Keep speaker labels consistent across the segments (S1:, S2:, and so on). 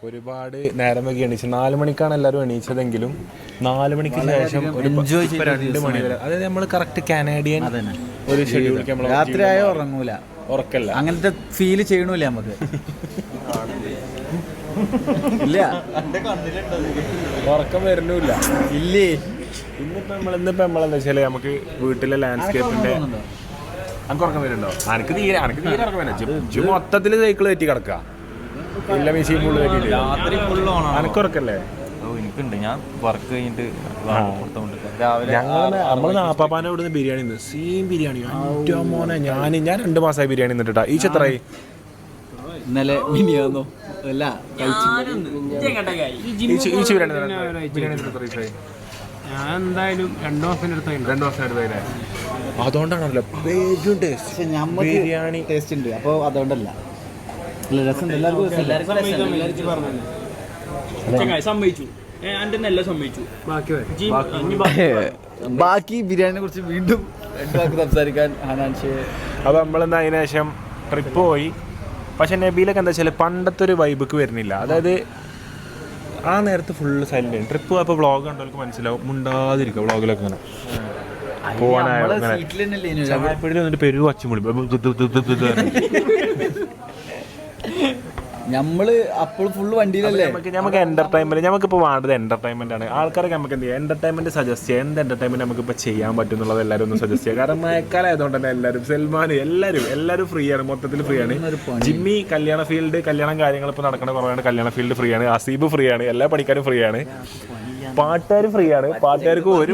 S1: ഒരുപാട് നേരം വൈകി എണീച്ചു. 4 മണിക്കാണ് എല്ലാവരും എണീച്ചതെങ്കിലും 4 മണിക്ക് ശേഷം ഒരു 2 മണി വരെ, അതായത് നമ്മൾ കറക്റ്റ് കാനഡിയൻ ഒരു ഷെഡ്യൂൾ.
S2: രാത്രിയായോ ഉറങ്ങൂല,
S1: ഉറക്കല്ല,
S2: അങ്ങനത്തെ ഫീല് ചെയ്യണില്ല നമുക്ക്. ഇല്ല,
S1: ഉറക്കം വരുന്നില്ല.
S2: ഇല്ലേ.
S1: ഇന്നിപ്പോ നമ്മളെന്താ വെച്ചാല് നമുക്ക് വീട്ടിലെ ലാൻഡ്സ്കേപ്പിന്റെ അനക്ക് ഉറക്കം വരുന്നുണ്ടോ? അനക്ക് തീരെ ഉറക്കം വരും. മൊത്തത്തില് സൈക്കിൾ തെറ്റി കിടക്കുക. ഇല്ല, മെഷീൻ ഫുള്ള് തെറ്റിയില്ല. അനക്ക് ഉറക്കല്ലേ?
S3: എനിക്കുണ്ട്. ഞാൻ വർക്ക് കഴിഞ്ഞിട്ട്
S1: നമ്മള് നാപ്പാപ്പാനെ ഇവിടുന്ന് ബിരിയാണി സെയിം ബിരിയാണി. മോനെ ഞാൻ 2 മാസമായി ബിരിയാണി നിന്നിട്ടാ. ഈ ചെത്രായി
S2: ഇന്നലെ മിനിയാന്നോ അല്ല
S4: ഞാൻ എന്തായാലും 2 മാസത്തിന്റെ അടുത്തായി.
S1: അതുകൊണ്ടാണല്ലോ ബിരിയാണി
S2: ടേസ്റ്റ് ഉണ്ട്. അപ്പോൾ അതുകൊണ്ടല്ല രസം.
S4: സമ്മതിച്ചു, എല്ലാം സമ്മതിച്ചു.
S2: ബാക്കി ബിരിയാണിനെ കുറിച്ച് വീണ്ടും സംസാരിക്കാൻ ഹനാൻഷേ.
S1: അപ്പൊ നമ്മളെന്താ അതിന് ശേഷം ട്രിപ്പ് പോയി. പക്ഷെ നബീലൊക്കെ എന്താ വെച്ചാൽ പണ്ടത്തെ ഒരു വൈബിക്ക് വരുന്നില്ല. അതായത് ആ നേരത്ത് ഫുള്ള് സൈലന്റ് ആണ്. ട്രിപ്പ് പോയപ്പോൾ വ്ളോഗ് കണ്ടവർക്ക് മനസ്സിലാവും, മുണ്ടാതിരിക്കുക വ്ളോഗിലൊക്കെ ഇങ്ങനെ പോവാനായോ ചായപ്പീടിയിൽ വന്നിട്ട് പെരു അച്ചുമുളി.
S2: നമ്മള് അപ്പോൾ ഫുള്ള് വണ്ടിയിലല്ലേ.
S1: നമുക്ക് എന്റർടൈൻമെന്റ്, നമുക്കിപ്പോൾ വേണ്ടത് എന്റർടൈൻമെന്റ് ആണ്. ആൾക്കാരൊക്കെ നമുക്ക് എന്ത് ചെയ്യാം, എന്റർടൈൻമെന്റ് സജസ്റ്റ് ചെയ്യാം. എന്ത് എന്റർടൈൻമെന്റ് നമുക്കിപ്പോൾ ചെയ്യാൻ പറ്റും എന്നുള്ളത് എല്ലാവരും ഒന്ന് സജസ്റ്റ് ചെയ്യുക. കാരണം മഴക്കാലം ആയതുകൊണ്ട് തന്നെ എല്ലാവരും, സൽമാൻ എല്ലാവരും ഫ്രീ ആണ്, മൊത്തത്തിൽ ഫ്രീ ആണ്. ജിമ്മി കല്യാണ ഫീൽഡ്, കല്യാണം കാര്യങ്ങൾ ഇപ്പോൾ നടക്കുന്ന കുറവാണ്. കല്യാണ ഫീൽഡ് ഫ്രീ ആണ്. അസീബ് ഫ്രീ ആണ്. എല്ലാ പണിക്കാരും ഫ്രീ ആണ്. പാട്ടുകാർ ഫ്രീ ആണ്. പാട്ടുകാർക്ക് ഒരു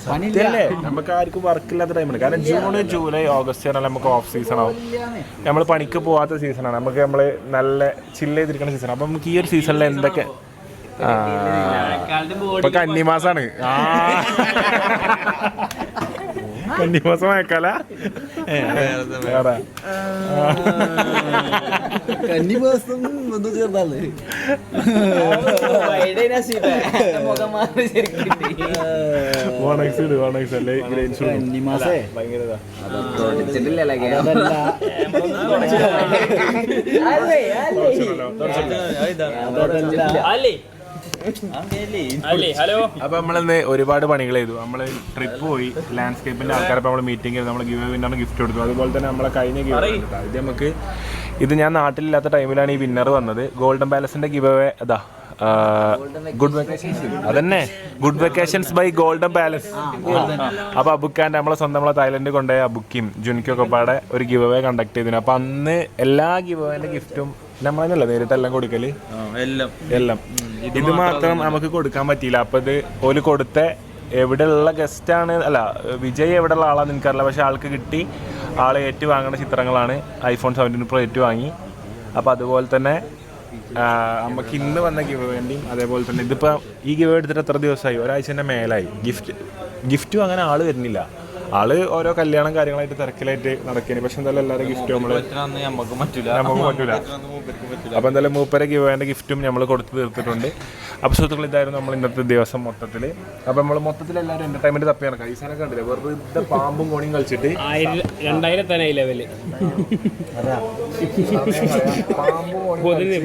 S1: പണിയില്ലേ. നമുക്ക് ആർക്കും വർക്കില്ലാത്ത ടൈമാണ്. കാരണം ജൂൺ, ജൂലൈ, ഓഗസ്റ്റ് പറഞ്ഞാൽ നമുക്ക് ഓഫ് സീസൺ ആവും. നമ്മൾ പണിക്ക് പോകാത്ത സീസണാണ്. നമുക്ക് നമ്മൾ നല്ല ചില്ല് ചെയ്തിരിക്കുന്ന സീസൺ. അപ്പം നമുക്ക് ഈ ഒരു സീസണിൽ എന്തൊക്കെ ഇപ്പൊ കന്നിമാസാണ്. കന്നിമാസം മഴക്കാല
S2: കന്നിമാസം ചേർന്നാണ്.
S1: അപ്പൊ നമ്മളിന്ന് ഒരുപാട് പണികൾ ചെയ്തു. നമ്മള് ട്രിപ്പ് പോയി, ലാൻഡ്സ്കേപ്പിന്റെ ആൾക്കാരെ നമ്മൾ മീറ്റിംഗ് ചെയ്തു. നമ്മൾ ഗിവ് വിന്നറിന് ഗിഫ്റ്റ് കൊടുത്തു. അതുപോലെ തന്നെ നമ്മളെ കഴിഞ്ഞ ഗിവ് ഇത് നമുക്ക് ഇത് ഞാൻ നാട്ടിലില്ലാത്ത ടൈമിലാണ് ഈ വിന്നർ വന്നത്. ഗോൾഡൻ പാലസിന്റെ ഗിവ് അവേ അതാ ഗുഡ് വെക്കേഷൻസ്, അതന്നെ Good Vacations by Golden Palace. അപ്പൊ അബുക്കാന്റെ നമ്മളെ സ്വന്തം നമ്മളെ തായ്ലൻഡ് കൊണ്ടുപോയ അബുക്കും ജുനിക്കൊക്കെ പാടെ ഒരു ഗിവ് അവേ കണ്ടക്ട് ചെയ്തിരുന്നു. അപ്പൊ അന്ന് എല്ലാ ഗിവ് അവേന്റെ ഗിഫ്റ്റും നമ്മളെന്നല്ല നേരിട്ടെല്ലാം കൊടുക്കല്. എല്ലാം ഇത് മാത്രം നമുക്ക് കൊടുക്കാൻ പറ്റിയില്ല. അപ്പൊ ഇത് ഓല് കൊടുത്ത എവിടെയുള്ള ഗസ്റ്റാണ്, അല്ല വിജയ് എവിടെയുള്ള ആളാന്ന് എനിക്കറിയില്ല. പക്ഷെ ആൾക്ക് കിട്ടി. ആള് ഏറ്റുവാങ്ങുന്ന ചിത്രങ്ങളാണ്. iPhone 17 Pro ഏറ്റുവാങ്ങി. അപ്പോൾ അതുപോലെ തന്നെ നമുക്ക് ഇന്ന് വന്ന ഗിവ് വേണ്ടിയും അതേപോലെ തന്നെ ഇതിപ്പോൾ ഈ ഗിവ് എടുത്തിട്ട് എത്ര ദിവസമായി, ഒരാഴ്ചൻ്റെ മേലായി. ഗിഫ്റ്റും അങ്ങനെ ആള് വരുന്നില്ല. ആള് ഓരോ കല്യാണം കാര്യങ്ങളായിട്ട് തിരക്കിലായിട്ട് നടക്കേനി. പക്ഷെ എന്തായാലും എല്ലാവരും ഗിഫ്റ്റും നമുക്ക് പറ്റൂല. അപ്പൊ എന്തായാലും മൂപ്പരെ ഗിവേന്റെ ഗിഫ്റ്റും നമ്മൾ കൊടുത്തു തീർത്തിട്ടുണ്ട്. അപ്പൊ സുഹൃത്തുക്കൾ, ഇതായിരുന്നു നമ്മൾ ഇന്നത്തെ ദിവസം മൊത്തത്തില്. അപ്പൊ നമ്മൾ മൊത്തത്തിൽ എല്ലാവരും എന്റർടൈൻമെന്റ് തപ്പി നടക്കാം. ഈ സാധനം കണ്ടില്ല, വെറുതെ പാമ്പും കോണിയും കളിച്ചിട്ട്
S4: 2000 ലെവല്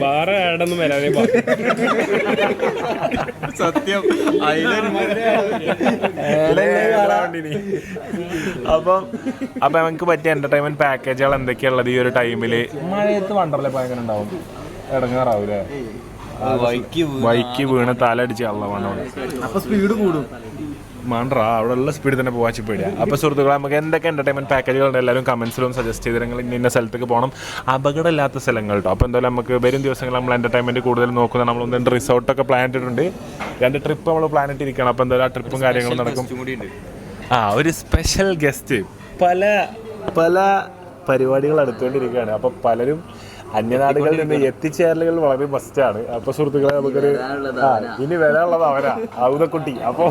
S4: വേറെ ആടൊന്നും വരാതെ
S3: സത്യം.
S1: അപ്പൊ നമുക്ക് പറ്റിയ എന്റർടൈൻമെന്റ് പാക്കേജുകൾ എന്തൊക്കെയുള്ളത് ഈ ഒരു ടൈമില്? മഴയത്ത് വണ്ടർലേ ഭയങ്കര ഉണ്ടാവും, ഇടങ്ങാറാവൂലേ? ബൈക്ക് വീണ് തലടിച്ച് കള്ളമാണ്.
S2: അപ്പൊ സ്പീഡ് കൂടും.
S1: മാണ്ടാ അവിടെ ഉള്ള സ്പീഡിൽ തന്നെ പോവാൻ പേടിയാ. അപ്പോൾ സുഹൃത്തുക്കളെ, നമുക്ക് എന്തൊക്കെ എന്റർടൈൻമെന്റ് പാക്കേജുകളുണ്ട് എല്ലാവരും കമന്റ്സിലും സജസ്റ്റ് ചെയ്ത് നിങ്ങൾ ഇന്ന സ്ഥലത്തേക്ക് പോകണം, അപകടമില്ലാത്ത സ്ഥലങ്ങൾ കേട്ടോ. അപ്പോൾ എന്തായാലും നമുക്ക് വരും ദിവസങ്ങളിൽ നമ്മൾ എന്റർടൈൻമെന്റ് കൂടുതൽ നോക്കുന്നത്. നമ്മൾ 2 റിസോർട്ടൊക്കെ പ്ലാൻ ഇട്ടിട്ടുണ്ട്. 2 ട്രിപ്പ് നമ്മൾ പ്ലാൻ ഇട്ടിരിക്കുകയാണ്. അപ്പോൾ എന്തായാലും ആ ട്രിപ്പും കാര്യങ്ങളും നടക്കും. ഒരു സ്പെഷ്യൽ ഗസ്റ്റ് പല പരിപാടികൾ എടുത്തുകൊണ്ടിരിക്കുകയാണ്. അപ്പോൾ പലരും അന്യനാടുകളിൽ നിന്ന് എത്തിച്ചേരലുകൾ വളരെ മസ്റ്റാണ്. അപ്പോൾ സുഹൃത്തുക്കളെ, നമുക്കൊരു ഇനി വരാനുള്ളത് അവരാ ഔതക്കുട്ടി. അപ്പോൾ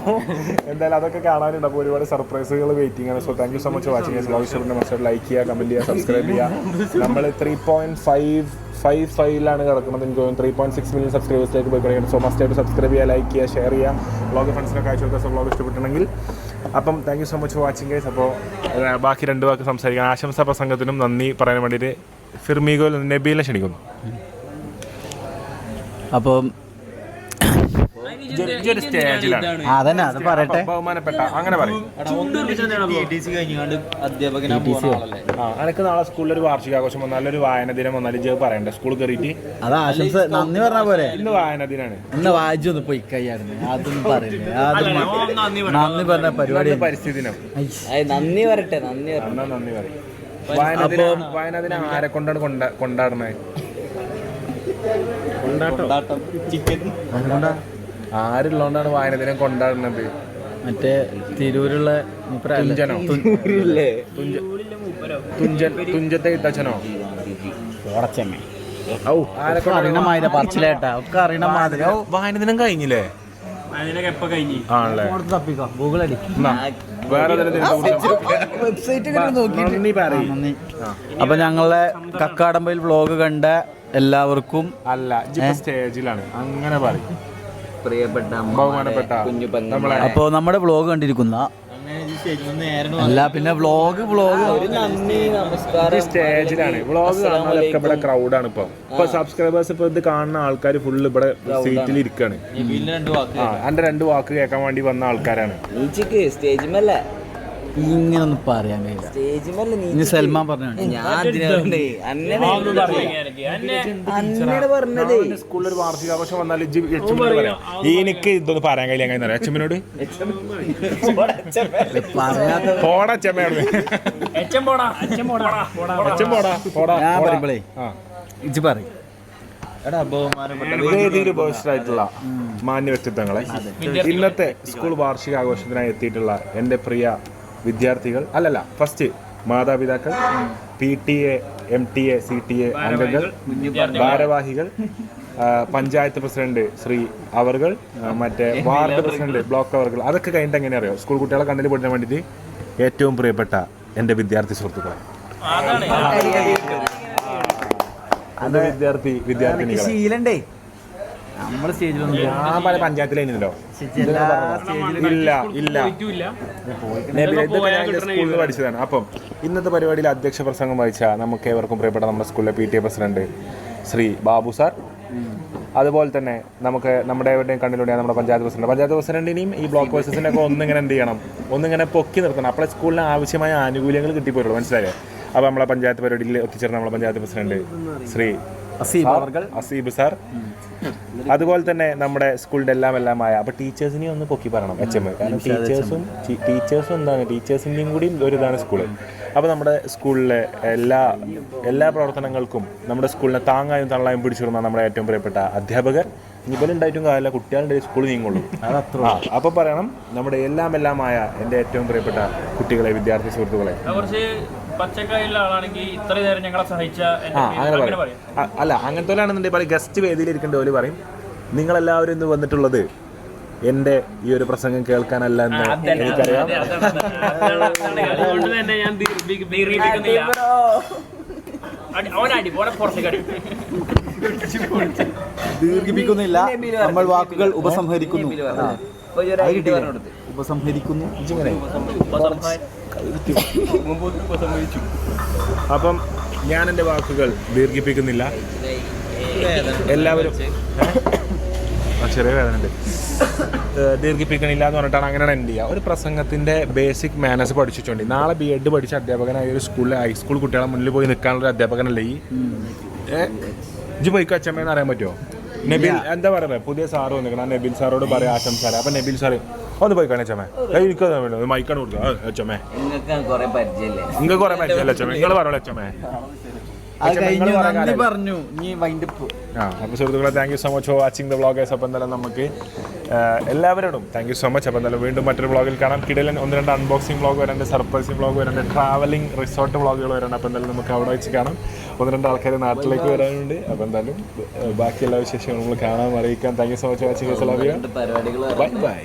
S1: എന്തായാലും അതൊക്കെ കാണാനുണ്ട്. അപ്പോൾ ഒരുപാട് സർപ്രൈസുകൾ വെയിറ്റിംഗ് ആണ്. So thank you so much watching. ബ്ലോഗ്സിന്റെ മസ്റ്റ് ലൈക്ക് ചെയ്യുക, കമന്റ് ചെയ്യുക, സബ്സ്ക്രൈബ് ചെയ്യുക. നമ്മൾ 3.55 കിടക്കുന്നത്. എനിക്ക് തോന്നുന്നു 3.6 മില്യൺ സബ്സ്ക്രൈബേഴ്സിലേക്ക് പോയി കഴിയുന്നത്. സോ മസ്റ്റ് ആയിട്ട് സബ്സ്ക്രൈബ് ചെയ്യുക, ലൈക്ക് ചെയ്യുക, ഷെയർ ചെയ്യുക. വ്ളോഗ് ഫ്രണ്ട്സിനൊക്കെ അയച്ചു കൊടുക്കുക. വ്ളോഗ് ഇഷ്ടപ്പെട്ടുണ്ടെങ്കിൽ. അപ്പം thank you so much watching guys. അപ്പോൾ ബാക്കി 2 വാക്ക് സംസാരിക്കാം. ആശംസാ പ്രസംഗത്തിനും നന്ദി പറയാൻ വേണ്ടിയിട്ട് ഫിർമിഗോ നബീലിനെ ക്ഷണിക്കുന്നു.
S2: അപ്പം
S1: ഒരു സ്റ്റേജിലാണ്
S2: അതന്നെ അത് പറയട്ടെ.
S1: ബഹുമാനപ്പെട്ട അങ്ങനെ പറയും.
S3: അധ്യാപകനാ പോകുന്ന ആളല്ലേ?
S1: എനിക്ക് നാളെ സ്കൂളിൽ ഒരു വാർഷികാഘോഷം വന്നാലും ഒരു വായന ദിനം വന്നാലും ഇജ്ജ് പറയണ്ടേ സ്കൂളിൽ കയറിയിട്ട്
S2: അത് ആശംസ നന്ദി പറഞ്ഞ പോലെ.
S1: ഇന്ന് വായന ദിനാണ്.
S2: ഇന്ന് വായിച്ചൊന്ന് പോയി കൈയായിരുന്നു അതൊന്നും പറയുന്നത് നന്ദി പറഞ്ഞ പരിപാടി
S1: പരിസ്ഥിതി ദിനം.
S5: നന്ദി പറയട്ടെ
S1: എന്നാ നന്ദി പറയും. വായന ദിനം ആരെ കൊണ്ടാണ് കൊണ്ടാടുന്നത്? ആരുള്ളോണ്ടാണ് വായന ദിനം കൊണ്ടാടുന്നത്?
S2: മറ്റേ തിരൂരുള്ള
S1: തുഞ്ചനോ? തുഞ്ചത്തെ ഇട്ടച്ചനോ?
S2: അറിയണമാതിരി പറച്ചിലേട്ടാ ഒക്കെ അറിയണ മാതിരി.
S1: വായന ദിനം കഴിഞ്ഞില്ലേ? ആണല്ലേ?
S2: ഗൂഗിൾ അടി.
S1: വേറെ
S2: അപ്പൊ ഞങ്ങളെ കക്കാടമ്പയിൽ വ്ലോഗ് കണ്ട എല്ലാവർക്കും
S1: അല്ല സ്റ്റേജിലാണ് അങ്ങനെ പറയും.
S5: പ്രിയപ്പെട്ട
S1: ബഹുമാനപ്പെട്ട നമ്മളെ
S2: അപ്പൊ നമ്മുടെ വ്ലോഗ് കണ്ടിരിക്കുന്ന അല്ല പിന്നെ വ്ലോഗ്
S5: നന്ദി നമസ്കാരം.
S1: സ്റ്റേജിലാണ് വ്ളോഗ് കാണാനൊക്കെ ഇവിടെ ക്രൗഡാണ് ഇപ്പൊ സബ്സ്ക്രൈബേഴ്സ് ഇപ്പൊ ഇത് കാണുന്ന ആൾക്കാർ ഫുള്ള് ഇവിടെ സീറ്റിൽ ഇരിക്കാണ്. എന്റെ 2 വാക്ക് കേൾക്കാൻ വേണ്ടി വന്ന ആൾക്കാരാണ്.
S5: സ്റ്റേജിമല്ലേ
S2: ഇങ്ങനൊന്നും പറയാൻ കഴിയില്ല. ഇനി സൽമാൻ പറഞ്ഞു
S1: സ്കൂളിൽ ഒരു വാർഷികാഘോഷം വന്നാൽ എനിക്ക് ഇതൊന്നും പറയാൻ കഴിയില്ല. എങ്ങനെ അറിയാം അച്ഛമ്മനോട് ആയിട്ടുള്ള മാന്യ വ്യക്തിത്വങ്ങളെ ഇന്നത്തെ സ്കൂൾ വാർഷികാഘോഷത്തിനായി എത്തിയിട്ടുള്ള എൻ്റെ പ്രിയ വിദ്യാർത്ഥികൾ ഫസ്റ്റ് മാതാപിതാക്കൾ, PTA, MTA, CTA അംഗങ്ങൾ, ഭാരവാഹികൾ, പഞ്ചായത്ത് പ്രസിഡന്റ് ശ്രീ അവർകൾ, മറ്റേ വാർഡ് പ്രസിഡന്റ് ബ്ലോക്ക് അവർകൾ, അതൊക്കെ കഴിഞ്ഞിട്ട് എങ്ങനെ അറിയോ സ്കൂൾ കുട്ടികളെ കണ്ണിൽ പെടാൻ വേണ്ടിയിട്ട് ഏറ്റവും പ്രിയപ്പെട്ട എൻ്റെ വിദ്യാർത്ഥി സുഹൃത്തുക്കളെ, വിദ്യാർത്ഥിനികളെ.
S2: നമ്മള് സ്റ്റേജിലൊന്നും
S1: ഞാൻ പല പഞ്ചായത്തിലായിരുന്നല്ലോ. ഇല്ല സ്കൂളിൽ പഠിച്ചതാണ്. അപ്പം ഇന്നത്തെ പരിപാടിയിൽ അധ്യക്ഷ പ്രസംഗം വഹിച്ച നമുക്ക് ഏവർക്കും പ്രിയപ്പെട്ട നമ്മുടെ സ്കൂളിലെ PTA president Shri Babu sir, അതുപോലെ തന്നെ നമുക്ക് നമ്മുടെ എവിടെയും കണ്ണിലൂടെ നമ്മുടെ പഞ്ചായത്ത് പ്രസിഡന്റിനെയും ഈ ബ്ലോക്ക് വൈസസിനെ ഒക്കെ ഒന്നിങ്ങനെ എന്ത് ചെയ്യണം, ഒന്നിങ്ങനെ പൊക്കി നിർത്തണം. അപ്പോഴേ സ്കൂളിന് ആവശ്യമായ ആനുകൂല്യങ്ങൾ കിട്ടിപ്പോയുള്ളൂ. മനസ്സിലായേ? അപ്പോൾ നമ്മളെ പഞ്ചായത്ത് പരിപാടിയിൽ എത്തിച്ചേർന്ന നമ്മളെ പഞ്ചായത്ത് പ്രസിഡന്റ് ശ്രീ അസീബ് സാർ, അതുപോലെ തന്നെ നമ്മുടെ സ്കൂളിൻ്റെ എല്ലാമായ അപ്പോൾ ടീച്ചേഴ്സിനെയും ഒന്ന് പൊക്കി പറയണം HM. കാരണം ടീച്ചേഴ്സും എന്താണ് ടീച്ചേഴ്സിൻ്റെയും കൂടി ഒരു ഇതാണ് സ്കൂള്. അപ്പോൾ നമ്മുടെ സ്കൂളിലെ എല്ലാ പ്രവർത്തനങ്ങൾക്കും നമ്മുടെ സ്കൂളിനെ താങ്ങായും തള്ളായും പിടിച്ചിരുന്ന നമ്മുടെ ഏറ്റവും പ്രിയപ്പെട്ട അധ്യാപകർ, ഇവരുണ്ടായിട്ടും കാര്യമില്ല, കുട്ടികളുടെ സ്കൂളിൽ നീങ്ങുള്ളൂ. അപ്പോൾ പറയണം നമ്മുടെ എല്ലാമായ എൻ്റെ ഏറ്റവും പ്രിയപ്പെട്ട കുട്ടികളെ, വിദ്യാർത്ഥി സുഹൃത്തുക്കളെ.
S4: പച്ചക്കായുള്ള ആളാണെങ്കിൽ ഇത്ര നേരം ഞങ്ങളെ സഹായിച്ച
S1: അങ്ങനെ പറയും. അല്ല അങ്ങനത്തെ ഗസ്റ്റ് വേദിയിൽ ഇരിക്കേണ്ട പോലെ പറയും, നിങ്ങളെല്ലാവരും ഇന്ന് വന്നിട്ടുള്ളത് എൻ്റെ ഈ ഒരു പ്രസംഗം കേൾക്കാനല്ല എന്ന് എനിക്കറിയാം.
S4: അതുകൊണ്ട് തന്നെ ഞാൻ
S2: ദീർഘിപ്പിക്കുന്നില്ല, നമ്മൾ വാക്കുകൾ ഉപസംഹരിക്കുന്നു.
S1: അപ്പം ഞാൻ എൻ്റെ വാക്കുകൾ ദീർഘിപ്പിക്കുന്നില്ല. എല്ലാവരും ചെറിയ വേദനയുണ്ട്, ദീർഘിപ്പിക്കണില്ല എന്ന് പറഞ്ഞിട്ടാണ് അങ്ങനെയാണ് എൻ്റെ ചെയ്യുക. ഒരു പ്രസംഗത്തിൻ്റെ ബേസിക് മാനേഴ്സ് പഠിച്ചിട്ടുണ്ട്. നാളെ B.Ed പഠിച്ച അധ്യാപകനായ ഒരു സ്കൂളിലെ ഹൈസ്കൂൾ കുട്ടികളെ മുന്നിൽ പോയി നിൽക്കാനുള്ള അധ്യാപകനല്ലേ ഈ ഇജ്ജ് പോയിക്കോ അച്ഛമ്മേന്ന് അറിയാൻ പറ്റുമോ? നബിൽ എന്താ പറയുക, പുതിയ സാറ് വന്നിരിക്കണം, നബിൽ സാറോട് പറയാം ആശംസ. അപ്പം നബിൽ സാറ് ഒന്ന് പോയി കാണാൻ അച്ഛമ്മേ, എനിക്ക് മൈക്കാണ് കൊടുക്കുക അച്ഛമ്മേ, നിങ്ങൾക്ക് കുറെ പരിചയമല്ലേ അച്ഛമ്മേ, നിങ്ങൾ പറഞ്ഞോളൂ അച്ഛമ്മേ.
S2: പറഞ്ഞു നീ വൈൻഡപ്പ്.
S1: അപ്പോൾ സുഹൃത്തുക്കളെ, thank you so much for watching the vloggers. അപ്പം എന്തായാലും നമുക്ക് എല്ലാവരോടും താങ്ക് യു സോ മച്ച്. അപ്പം എന്തായാലും വീണ്ടും മറ്റൊരു വ്ളോഗിൽ കാണാം. കിടലൻ 1-2 അൺബോക്സിംഗ് വ്ളോഗ് വരാണ്ട്, സർപ്രൈസിംഗ് വ്ളോഗ് വരാണ്ട്, ട്രാവലിംഗ് റിസോർട്ട് വ്ളോഗുകൾ വരാണ്ട്. അപ്പോൾ എന്തായാലും നമുക്ക് അവിടെ വെച്ച് കാണാം. 1-2 ആൾക്കാർ നാട്ടിലേക്ക് വരാനുണ്ട്. അപ്പോൾ എന്തായാലും ബാക്കി എല്ലാ വിശേഷങ്ങളും നമ്മൾ കാണാൻ അറിയിക്കാം. Thank you so much watching. Bye bye.